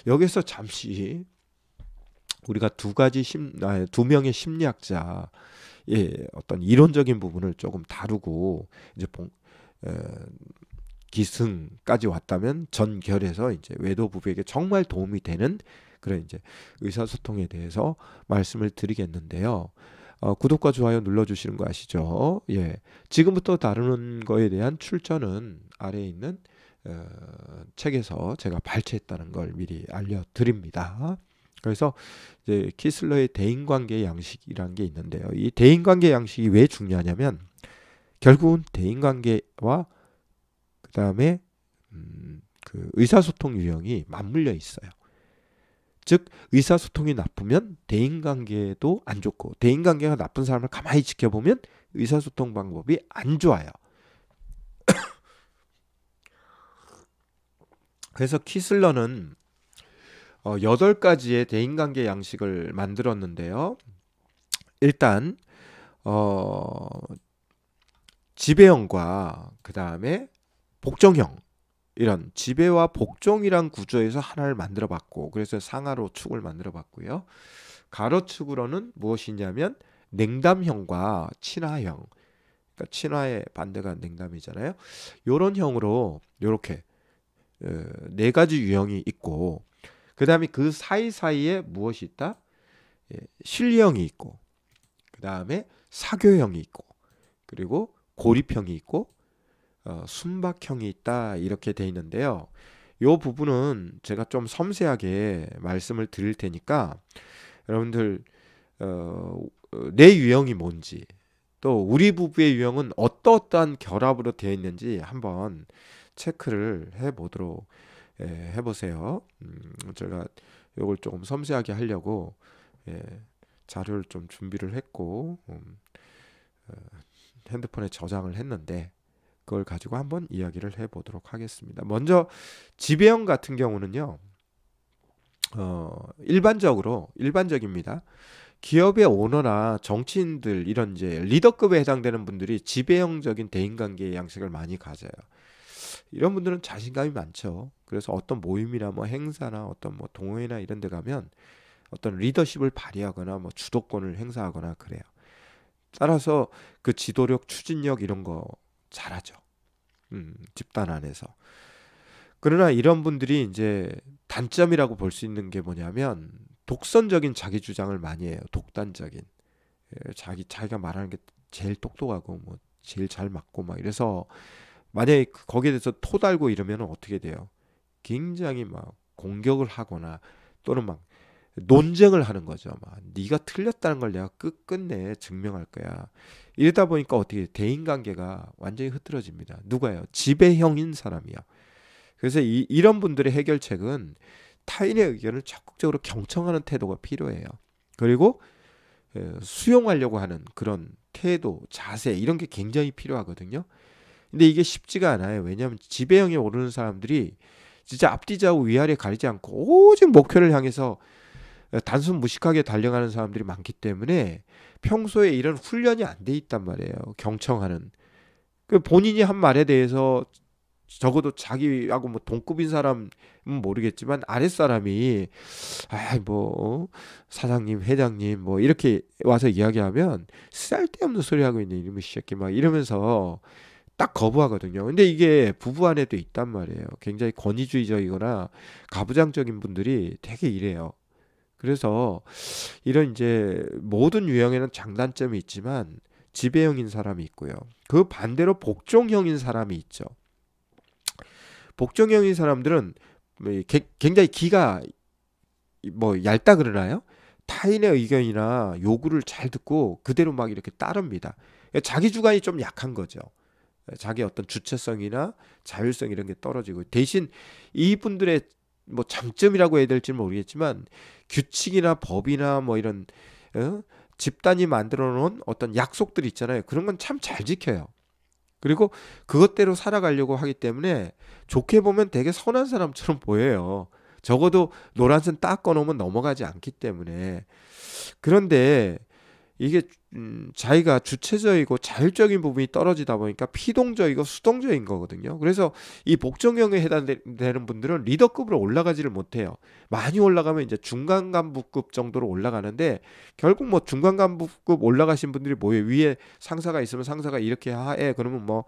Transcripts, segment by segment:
여기서 잠시 우리가 두 명의 심리학자 어떤 이론적인 부분을 조금 다루고 이제 기승까지 왔다면 전결에서 이제 외도 부부에게 정말 도움이 되는 그런 이제 의사소통에 대해서 말씀을 드리겠는데요. 구독과 좋아요 눌러주시는 거 아시죠? 예. 지금부터 다루는 거에 대한 출처는 아래에 있는 책에서 제가 발췌했다는 걸 미리 알려드립니다. 그래서 이제 키슬러의 대인관계 양식이라는 게 있는데요. 이 대인관계 양식이 왜 중요하냐면 결국은 대인관계와 그 다음에 그 의사소통 유형이 맞물려 있어요. 즉 의사소통이 나쁘면 대인관계도 안 좋고 대인관계가 나쁜 사람을 가만히 지켜보면 의사소통 방법이 안 좋아요. 그래서 키슬러는 8가지의 대인관계 양식을 만들었는데요. 일단 지배형과 그 다음에 복종형, 이런 지배와 복종이란 구조에서 하나를 만들어 봤고, 그래서 상하로 축을 만들어 봤고요. 가로축으로는 무엇이냐면 냉담형과 친화형, 그러니까 친화의 반대가 냉담이잖아요. 요런 형으로 요렇게 4가지 유형이 있고, 그 다음에 그 사이사이에 무엇이 있다? 신뢰형이 있고, 그 다음에 사교형이 있고, 그리고 고립형이 있고, 순박형이 있다, 이렇게 돼 있는데요. 요 부분은 제가 좀 섬세하게 말씀을 드릴 테니까 여러분들 내 유형이 뭔지, 또 우리 부부의 유형은 어떠한 결합으로 되어 있는지 한번 체크를 해보도록 해보세요. 제가 이걸 조금 섬세하게 하려고 자료를 좀 준비를 했고 핸드폰에 저장을 했는데 그걸 가지고 한번 이야기를 해보도록 하겠습니다. 먼저 지배형 같은 경우는요, 일반적입니다. 기업의 오너나 정치인들, 이런 이제 리더급에 해당되는 분들이 지배형적인 대인관계의 양식을 많이 가져요. 이런 분들은 자신감이 많죠. 그래서 어떤 모임이나 뭐 행사나 어떤 뭐 동호회나 이런 데 가면 어떤 리더십을 발휘하거나 뭐 주도권을 행사하거나 그래요. 따라서 그 지도력, 추진력 이런 거 잘하죠. 집단 안에서. 그러나 이런 분들이 이제 단점이라고 볼 수 있는 게 뭐냐면 독선적인 자기 주장을 많이 해요. 독단적인. 자기가 말하는 게 제일 똑똑하고 뭐 제일 잘 맞고 막 이래서 만약에 거기에 대해서 토달고 이러면 어떻게 돼요? 굉장히 막 공격을 하거나 또는 막 논쟁을 하는 거죠. 막 네가 틀렸다는 걸 내가 끝끝내 증명할 거야. 이러다 보니까 어떻게 대인관계가 완전히 흐트러집니다. 누가요? 지배형인 사람이요. 그래서 이런 분들의 해결책은 타인의 의견을 적극적으로 경청하는 태도가 필요해요. 그리고 수용하려고 하는 그런 태도, 자세 이런 게 굉장히 필요하거든요. 근데 이게 쉽지가 않아요. 왜냐하면 지배형에 오르는 사람들이 진짜 앞뒤 좌우 위아래 가리지 않고 오직 목표를 향해서 단순 무식하게 달려가는 사람들이 많기 때문에 평소에 이런 훈련이 안 돼 있단 말이에요. 경청하는. 그 본인이 한 말에 대해서 적어도 자기하고 뭐 동급인 사람은 모르겠지만 아랫사람이 뭐 사장님, 회장님 뭐 이렇게 와서 이야기하면 쓸데없는 소리 하고 있는 이놈의 새끼 막 이러면서 딱 거부하거든요. 근데 이게 부부 안에도 있단 말이에요. 굉장히 권위주의적이거나 가부장적인 분들이 되게 이래요. 그래서 이런 이제 모든 유형에는 장단점이 있지만 지배형인 사람이 있고요. 그 반대로 복종형인 사람이 있죠. 복종형인 사람들은 굉장히 기가 뭐 얇다 그러나요? 타인의 의견이나 요구를 잘 듣고 그대로 막 이렇게 따릅니다. 자기 주관이 좀 약한 거죠. 자기 어떤 주체성이나 자율성 이런 게 떨어지고, 대신 이분들의 뭐 장점이라고 해야 될지 모르겠지만 규칙이나 법이나 뭐 이런 집단이 만들어 놓은 어떤 약속들 있잖아요. 그런 건 참 잘 지켜요. 그리고 그것대로 살아가려고 하기 때문에 좋게 보면 되게 선한 사람처럼 보여요. 적어도 노란선 딱 꺼놓으면 넘어가지 않기 때문에. 그런데 이게 자기가 주체적이고 자율적인 부분이 떨어지다 보니까 피동적이고 수동적인 거거든요. 그래서 이 복종형에 해당되는 분들은 리더급으로 올라가지를 못해요. 많이 올라가면 이제 중간 간부급 정도로 올라가는데, 결국 뭐 중간 간부급 올라가신 분들이 뭐예요? 위에 상사가 있으면 상사가 이렇게 하해 그러면 뭐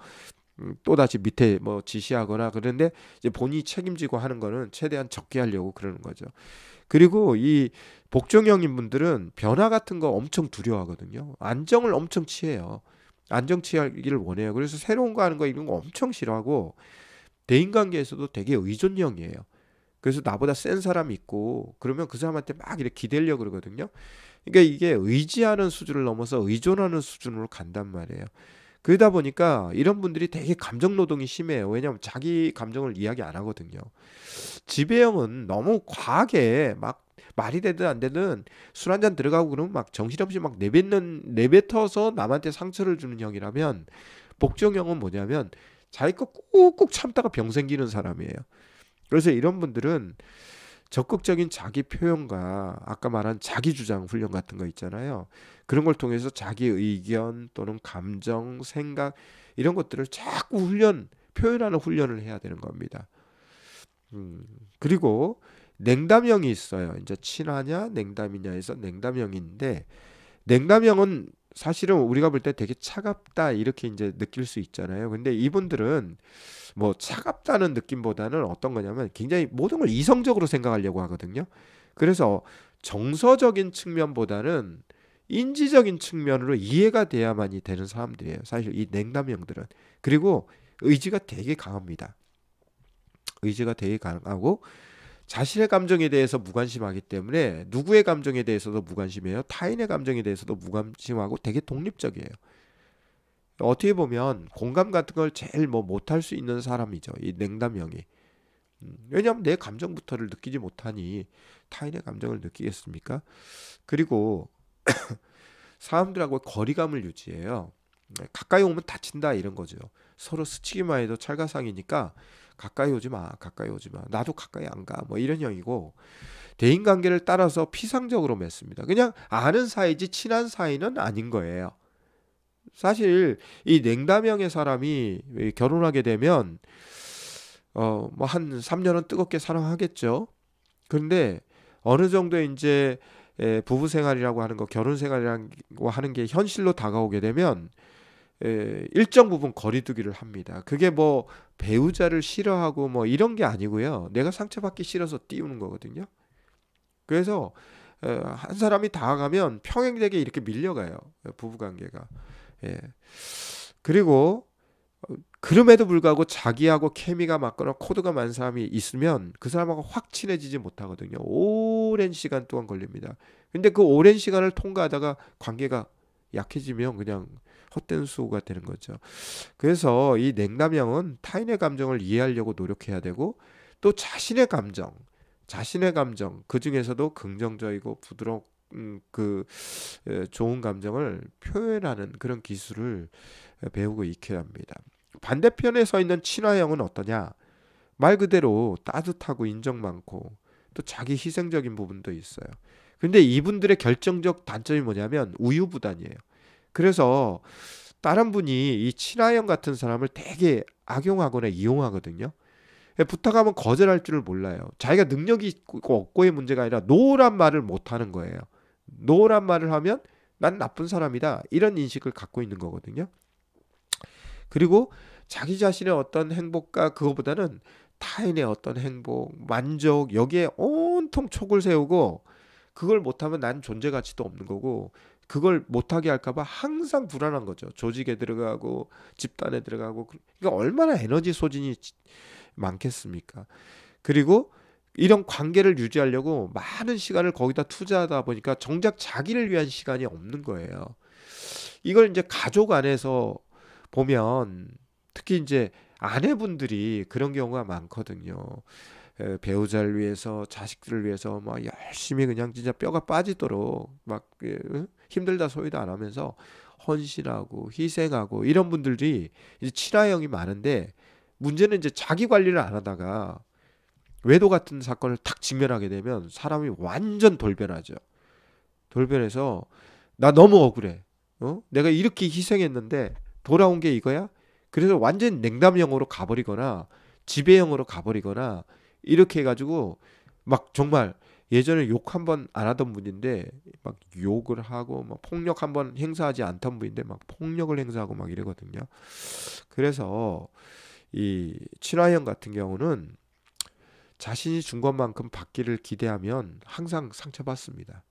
또다시 밑에 뭐 지시하거나, 그런데 이제 본인이 책임지고 하는 거는 최대한 적게 하려고 그러는 거죠. 그리고 이 복종형인 분들은 변화 같은 거 엄청 두려워하거든요. 안정을 엄청 취해요. 안정 취하기를 원해요. 그래서 새로운 거 하는 거 이런 거 엄청 싫어하고, 대인관계에서도 되게 의존형이에요. 그래서 나보다 센 사람이 있고 그러면 그 사람한테 막 이렇게 기대려고 그러거든요. 그러니까 이게 의지하는 수준을 넘어서 의존하는 수준으로 간단 말이에요. 그러다 보니까 이런 분들이 되게 감정 노동이 심해요. 왜냐하면 자기 감정을 이야기 안 하거든요. 지배형은 너무 과하게 막 말이 되든 안 되든 술 한잔 들어가고 그러면 막 정신없이 막 내뱉어서 남한테 상처를 주는 형이라면, 복종형은 뭐냐면 자기 거 꾹꾹 참다가 병 생기는 사람이에요. 그래서 이런 분들은 적극적인 자기 표현과 아까 말한 자기 주장 훈련 같은 거 있잖아요. 그런 걸 통해서 자기 의견 또는 감정, 생각 이런 것들을 자꾸 표현하는 훈련을 해야 되는 겁니다. 그리고 냉담형이 있어요. 이제 친하냐 냉담이냐에서 냉담형인데, 냉담형은 사실은 우리가 볼 때 되게 차갑다 이렇게 이제 느낄 수 있잖아요. 근데 이분들은 뭐 차갑다는 느낌보다는 어떤 거냐면 굉장히 모든 걸 이성적으로 생각하려고 하거든요. 그래서 정서적인 측면보다는 인지적인 측면으로 이해가 돼야만이 되는 사람들이에요. 사실 이 냉담형들은. 그리고 의지가 되게 강합니다. 의지가 되게 강하고 자신의 감정에 대해서 무관심하기 때문에 누구의 감정에 대해서도 무관심해요. 타인의 감정에 대해서도 무관심하고 되게 독립적이에요. 어떻게 보면 공감 같은 걸 제일 뭐 못할 수 있는 사람이죠. 이 냉담형이. 왜냐하면 내 감정부터를 느끼지 못하니 타인의 감정을 느끼겠습니까? 그리고 사람들하고 거리감을 유지해요. 가까이 오면 다친다 이런 거죠. 서로 스치기만 해도 찰가상이니까 가까이 오지 마, 가까이 오지 마. 나도 가까이 안 가. 뭐 이런 형이고, 대인 관계를 따라서 피상적으로 맺습니다. 그냥 아는 사이지 친한 사이는 아닌 거예요. 사실 이 냉담형의 사람이 결혼하게 되면 뭐 한 3년은 뜨겁게 사랑하겠죠. 그런데 어느 정도 이제 부부 생활이라고 하는 거, 결혼 생활이라고 하는 게 현실로 다가오게 되면 일정 부분 거리두기를 합니다. 그게 뭐 배우자를 싫어하고 뭐 이런 게 아니고요. 내가 상처받기 싫어서 띄우는 거거든요. 그래서 한 사람이 다가가면 평행되게 이렇게 밀려가요. 부부 관계가. 예. 그리고 그럼에도 불구하고 자기하고 케미가 맞거나 코드가 맞는 사람이 있으면 그 사람하고 확 친해지지 못하거든요. 오랜 시간 동안 걸립니다. 근데 그 오랜 시간을 통과하다가 관계가 약해지면 그냥 헛된 수고가 되는 거죠. 그래서 이 냉담형은 타인의 감정을 이해하려고 노력해야 되고, 또 자신의 감정 그 중에서도 긍정적이고 부드러운 좋은 감정을 표현하는 그런 기술을 배우고 익혀야 합니다. 반대편에 서 있는 친화형은 어떠냐? 말 그대로 따뜻하고 인정 많고 또 자기 희생적인 부분도 있어요. 근데 이분들의 결정적 단점이 뭐냐면 우유부단이에요. 그래서 다른 분이 이 친화형 같은 사람을 되게 악용하거나 이용하거든요. 부탁하면 거절할 줄을 몰라요. 자기가 능력이 있고 없고의 문제가 아니라 노란 말을 못하는 거예요. 노란 말을 하면 난 나쁜 사람이다, 이런 인식을 갖고 있는 거거든요. 그리고 자기 자신의 어떤 행복과 그거보다는 타인의 어떤 행복, 만족 여기에 온통 촉을 세우고, 그걸 못하면 난 존재 가치도 없는 거고, 그걸 못하게 할까봐 항상 불안한 거죠. 조직에 들어가고 집단에 들어가고. 그러니까 얼마나 에너지 소진이 많겠습니까? 그리고 이런 관계를 유지하려고 많은 시간을 거기다 투자하다 보니까 정작 자기를 위한 시간이 없는 거예요. 이걸 이제 가족 안에서 보면 특히 이제 아내분들이 그런 경우가 많거든요. 배우자를 위해서, 자식들을 위해서 막 열심히 그냥 진짜 뼈가 빠지도록 막 힘들다 소리도 안 하면서 헌신하고 희생하고 이런 분들이 이제 친화형이 많은데, 문제는 이제 자기 관리를 안 하다가 외도 같은 사건을 탁 직면하게 되면 사람이 완전 돌변하죠. 돌변해서 나 너무 억울해. 내가 이렇게 희생했는데 돌아온 게 이거야? 그래서 완전 냉담형으로 가버리거나 지배형으로 가버리거나 이렇게 해가지고 막 정말 예전에 욕 한 번 안 하던 분인데 막 욕을 하고 막 폭력 한 번 행사하지 않던 분인데 막 폭력을 행사하고 막 이러거든요. 그래서 이 친화형 같은 경우는 자신이 준 것만큼 받기를 기대하면 항상 상처받습니다.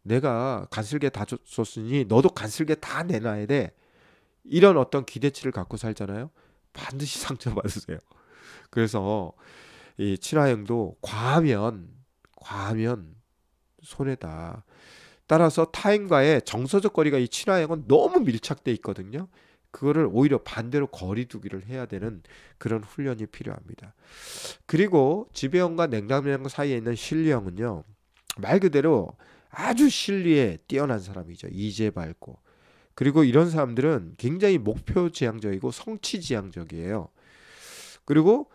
내가 간슬게 다 줬으니 너도 간슬게 다 내놔야 돼. 이런 어떤 기대치를 갖고 살잖아요. 반드시 상처받으세요. 그래서 이 친화형도 과하면 손해다. 따라서 타인과의 정서적 거리가 이 친화형은 너무 밀착돼 있거든요. 그거를 오히려 반대로 거리두기를 해야 되는 그런 훈련이 필요합니다. 그리고 지배형과 냉담형 사이에 있는 신뢰형은요. 말 그대로 아주 신뢰에 뛰어난 사람이죠. 이제 밝고. 그리고 이런 사람들은 굉장히 목표 지향적이고 성취 지향적이에요. 그리고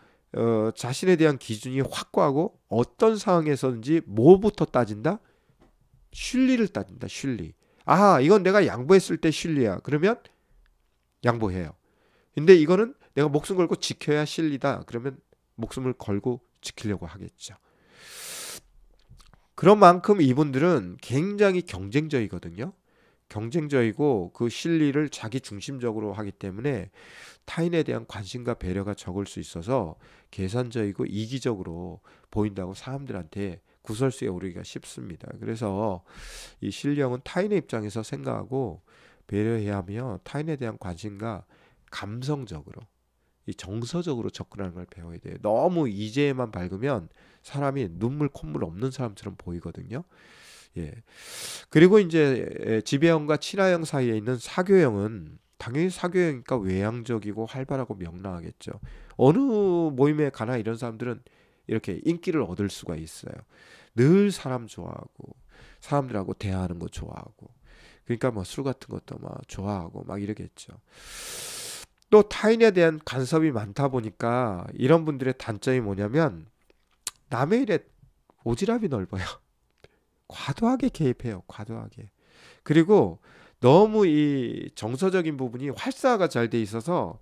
자신에 대한 기준이 확고하고 어떤 상황에서든지 뭐부터 따진다? 신리를 따진다. 신리. 아, 이건 내가 양보했을 때 신리야. 그러면 양보해요. 근데 이거는 내가 목숨 걸고 지켜야 신리다. 그러면 목숨을 걸고 지키려고 하겠죠. 그런 만큼 이분들은 굉장히 경쟁적이거든요. 경쟁적이고 그 실리를 자기 중심적으로 하기 때문에 타인에 대한 관심과 배려가 적을 수 있어서 계산적이고 이기적으로 보인다고 사람들한테 구설수에 오르기가 쉽습니다. 그래서 이 신령은 타인의 입장에서 생각하고 배려해야 하며 타인에 대한 관심과 감성적으로 이 정서적으로 접근하는 걸 배워야 돼요. 너무 이제만 밝으면 사람이 눈물 콧물 없는 사람처럼 보이거든요. 예. 그리고 이제 지배형과 친화형 사이에 있는 사교형은 당연히 사교형이니까 외향적이고 활발하고 명랑하겠죠. 어느 모임에 가나 이런 사람들은 이렇게 인기를 얻을 수가 있어요. 늘 사람 좋아하고 사람들하고 대화하는 거 좋아하고 그러니까 뭐 술 같은 것도 막 좋아하고 막 이러겠죠. 또 타인에 대한 간섭이 많다 보니까 이런 분들의 단점이 뭐냐면 남의 일에 오지랖이 넓어요. 과도하게 개입해요. 과도하게. 그리고 너무 이 정서적인 부분이 활성화가 잘 돼 있어서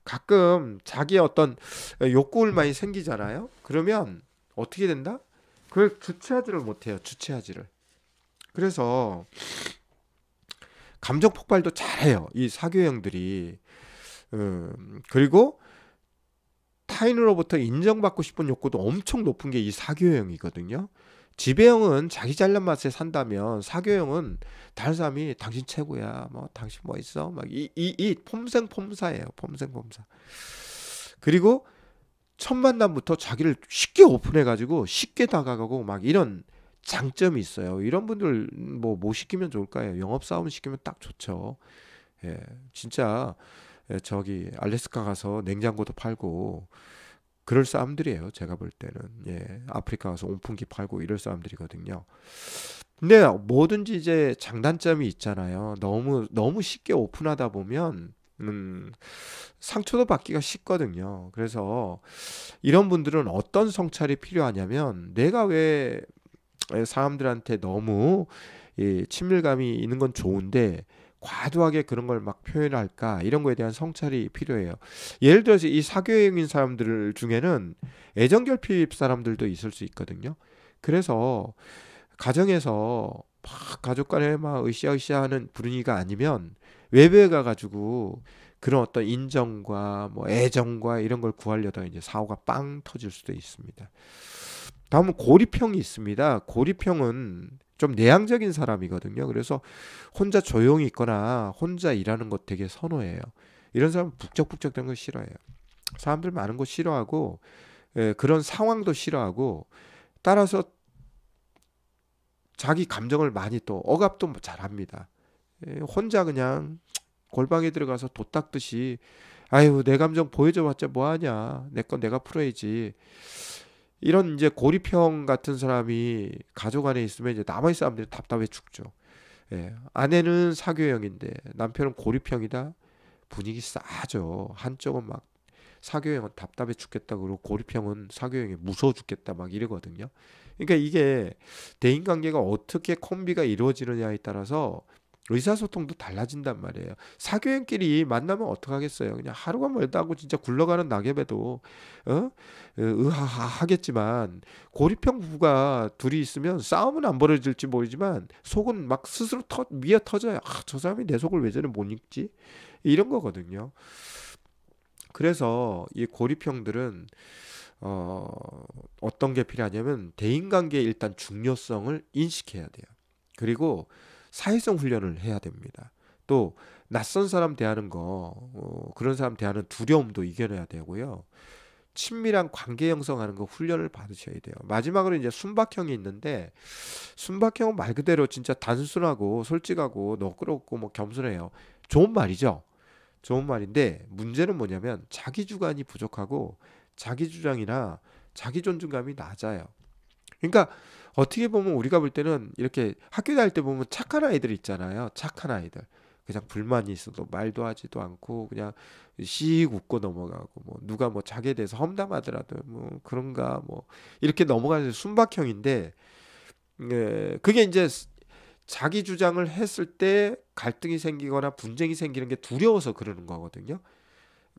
가끔 자기의 어떤 욕구를 많이 생기잖아요. 그러면 어떻게 된다? 그걸 주체하지를 못해요. 주체하지를. 그래서 감정 폭발도 잘해요. 이 사교형들이. 그리고 타인으로부터 인정받고 싶은 욕구도 엄청 높은 게 이 사교형이거든요. 지배형은 자기 잘난 맛에 산다면 사교형은 다른 사람이 당신 최고야. 뭐 당신 뭐 있어? 막 이 폼생폼사예요. 폼생폼사. 그리고 첫 만남부터 자기를 쉽게 오픈해 가지고 쉽게 다가가고 막 이런 장점이 있어요. 이런 분들 뭐 시키면 좋을까요? 영업 사원 시키면 딱 좋죠. 예. 진짜 저기 알래스카 가서 냉장고도 팔고 그럴 사람들이에요. 제가 볼 때는. 예. 아프리카 가서 온풍기 팔고 이럴 사람들이거든요. 근데 뭐든지 이제 장단점이 있잖아요. 너무 쉽게 오픈하다 보면 상처도 받기가 쉽거든요. 그래서 이런 분들은 어떤 성찰이 필요하냐면 내가 왜 사람들한테 너무 친밀감이 있는 건 좋은데 과도하게 그런 걸 막 표현할까 이런 거에 대한 성찰이 필요해요. 예를 들어서 이 사교형인 사람들 중에는 애정결핍 사람들도 있을 수 있거든요. 그래서 가정에서 막 가족 간에 막 으쌰으쌰하는 분위기가 아니면 외부에 가가지고 그런 어떤 인정과 뭐 애정과 이런 걸 구하려다가 이제 사고가 빵 터질 수도 있습니다. 다음은 고립형이 있습니다. 고립형은 좀 내향적인 사람이거든요. 그래서 혼자 조용히 있거나 혼자 일하는 것 되게 선호해요. 이런 사람은 북적북적대는 거 싫어해요. 사람들 많은 거 싫어하고 그런 상황도 싫어하고 따라서 자기 감정을 많이 또 억압도 잘합니다. 혼자 그냥 골방에 들어가서 도 닦듯이 아유 내 감정 보여줘봤자 뭐하냐 내 건 내가 풀어야지 이런 이제 고립형 같은 사람이 가족 안에 있으면 이제 나머지 사람들이 답답해 죽죠. 예. 아내는 사교형인데 남편은 고립형이다. 분위기 싸죠. 한쪽은 막 사교형은 답답해 죽겠다 그러고 고립형은 사교형이 무서워 죽겠다 막 이러거든요. 그러니까 이게 대인관계가 어떻게 콤비가 이루어지느냐에 따라서 의사소통도 달라진단 말이에요. 사교행끼리 만나면 어떡하겠어요. 그냥 하루가 멀다 하고 진짜 굴러가는 낙엽에도 으하하 하겠지만, 고리평 부부가 둘이 있으면 싸움은 안 벌어질지 모르지만 속은 막 스스로 미어 터져요. 저 사람이 내 속을 왜 저래 못 읽지? 이런 거거든요. 그래서 이 고리평들은 어떤 게 필요하냐면, 대인관계의 일단 중요성을 인식해야 돼요. 그리고 사회성 훈련을 해야 됩니다. 또 낯선 사람 대하는 그런 사람 대하는 두려움도 이겨내야 되고요. 친밀한 관계 형성하는 거 훈련을 받으셔야 돼요. 마지막으로 이제 순박형이 있는데, 순박형은 말 그대로 진짜 단순하고 솔직하고 너그럽고 뭐 겸손해요. 좋은 말이죠. 좋은 말인데 문제는 뭐냐면, 자기 주관이 부족하고 자기 주장이나 자기 존중감이 낮아요. 그러니까 어떻게 보면 우리가 볼 때는 이렇게 학교 다닐 때 보면 착한 아이들 있잖아요. 착한 아이들. 그냥 불만이 있어도 말도 하지도 않고 그냥 씩 웃고 넘어가고, 뭐 누가 뭐 자기에 대해서 험담하더라도 뭐 그런가 뭐 이렇게 넘어가는 순박형인데, 그게 이제 자기 주장을 했을 때 갈등이 생기거나 분쟁이 생기는 게 두려워서 그러는 거거든요.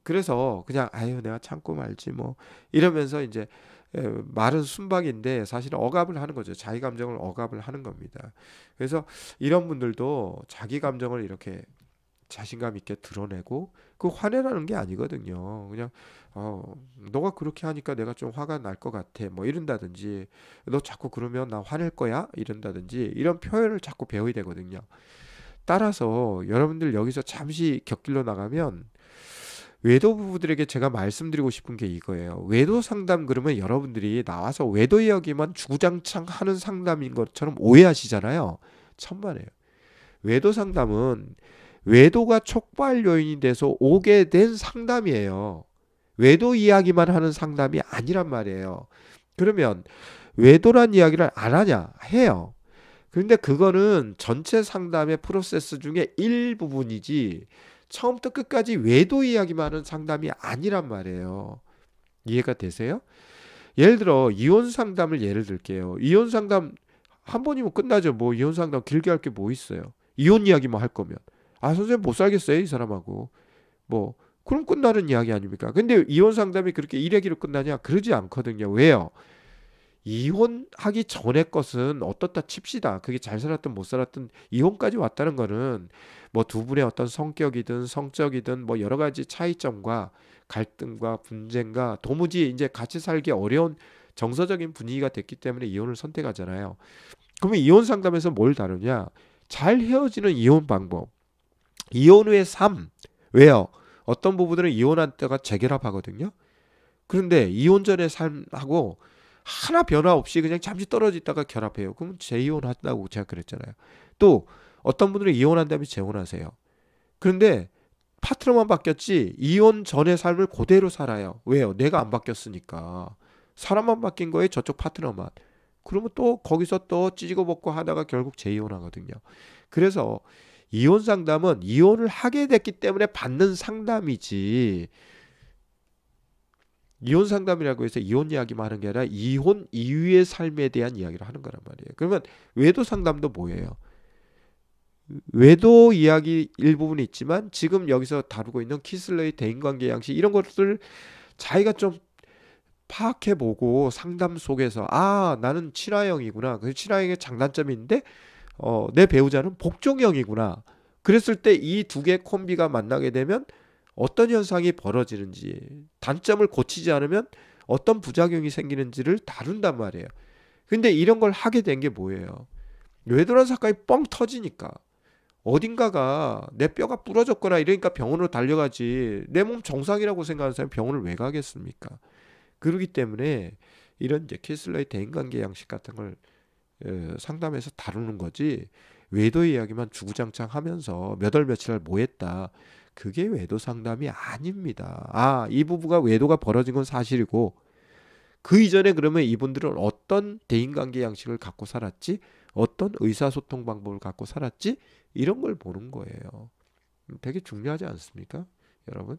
그래서 그냥 아유 내가 참고 말지 뭐 이러면서 이제 말은 순박인데 사실은 억압을 하는 거죠. 자기 감정을 억압을 하는 겁니다. 그래서 이런 분들도 자기 감정을 이렇게 자신감 있게 드러내고, 그 화내라는 게 아니거든요. 그냥 너가 그렇게 하니까 내가 좀 화가 날 것 같아 뭐 이런다든지, 너 자꾸 그러면 나 화낼 거야 이런다든지, 이런 표현을 자꾸 배워야 되거든요. 따라서 여러분들 여기서 잠시 곁길로 나가면, 외도 부부들에게 제가 말씀드리고 싶은 게 이거예요. 외도 상담 그러면 여러분들이 나와서 외도 이야기만 주구장창 하는 상담인 것처럼 오해하시잖아요. 천만에요. 외도 상담은 외도가 촉발 요인이 돼서 오게 된 상담이에요. 외도 이야기만 하는 상담이 아니란 말이에요. 그러면 외도란 이야기를 안 하냐? 해요. 그런데 그거는 전체 상담의 프로세스 중에 일부분이지, 처음부터 끝까지 외도 이야기만 하는 상담이 아니란 말이에요. 이해가 되세요? 예를 들어 이혼 상담을 예를 들게요. 이혼 상담 한 번이면 끝나죠. 뭐 이혼 상담 길게 할 게 뭐 있어요. 이혼 이야기만 할 거면 선생님 못 살겠어요 이 사람하고, 뭐 그럼 끝나는 이야기 아닙니까? 근데 이혼 상담이 그렇게 일회기로 끝나냐? 그러지 않거든요. 왜요? 이혼하기 전의 것은 어떻다 칩시다. 그게 잘 살았든 못 살았든 이혼까지 왔다는 거는 뭐 두 분의 어떤 성격이든 성적이든 뭐 여러 가지 차이점과 갈등과 분쟁과 도무지 이제 같이 살기 어려운 정서적인 분위기가 됐기 때문에 이혼을 선택하잖아요. 그러면 이혼 상담에서 뭘 다루냐? 잘 헤어지는 이혼 방법, 이혼 후의 삶. 왜요? 어떤 부부들은 이혼했다가 재결합하거든요. 그런데 이혼 전의 삶하고 하나 변화 없이 그냥 잠시 떨어져 있다가 결합해요. 그럼 재이혼한다고 제가 그랬잖아요. 또 어떤 분들은 이혼한 다음에 재혼하세요. 그런데 파트너만 바뀌었지 이혼 전의 삶을 그대로 살아요. 왜요? 내가 안 바뀌었으니까. 사람만 바뀐 거예요. 저쪽 파트너만. 그러면 또 거기서 또 찌지고 볶고 하다가 결국 재이혼하거든요. 그래서 이혼 상담은 이혼을 하게 됐기 때문에 받는 상담이지, 이혼 상담이라고 해서 이혼 이야기만 하는 게 아니라 이혼 이후의 삶에 대한 이야기를 하는 거란 말이에요. 그러면 외도 상담도 뭐예요? 외도 이야기 일부분이 있지만 지금 여기서 다루고 있는 키슬러의 대인관계 양식, 이런 것들 자기가 좀 파악해보고 상담 속에서 나는 친화형이구나. 그 친화형의 장단점이 있는데 내 배우자는 복종형이구나. 그랬을 때 이 두 개의 콤비가 만나게 되면 어떤 현상이 벌어지는지, 단점을 고치지 않으면 어떤 부작용이 생기는지를 다룬단 말이에요. 근데 이런 걸 하게 된 게 뭐예요? 뇌도란 사건이 뻥 터지니까. 어딘가가 내 뼈가 부러졌거나 이러니까 병원으로 달려가지, 내 몸 정상이라고 생각하는 사람이 병원을 왜 가겠습니까? 그렇기 때문에 이런 이제 키슬러의 대인관계 양식 같은 걸 상담해서 다루는 거지, 외도 이야기만 주구장창 하면서 몇 월 며칠 날 뭐 했다, 그게 외도 상담이 아닙니다. 이 부부가 외도가 벌어진 건 사실이고, 그 이전에 그러면 이분들은 어떤 대인관계 양식을 갖고 살았지, 어떤 의사소통 방법을 갖고 살았지, 이런 걸 보는 거예요. 되게 중요하지 않습니까, 여러분?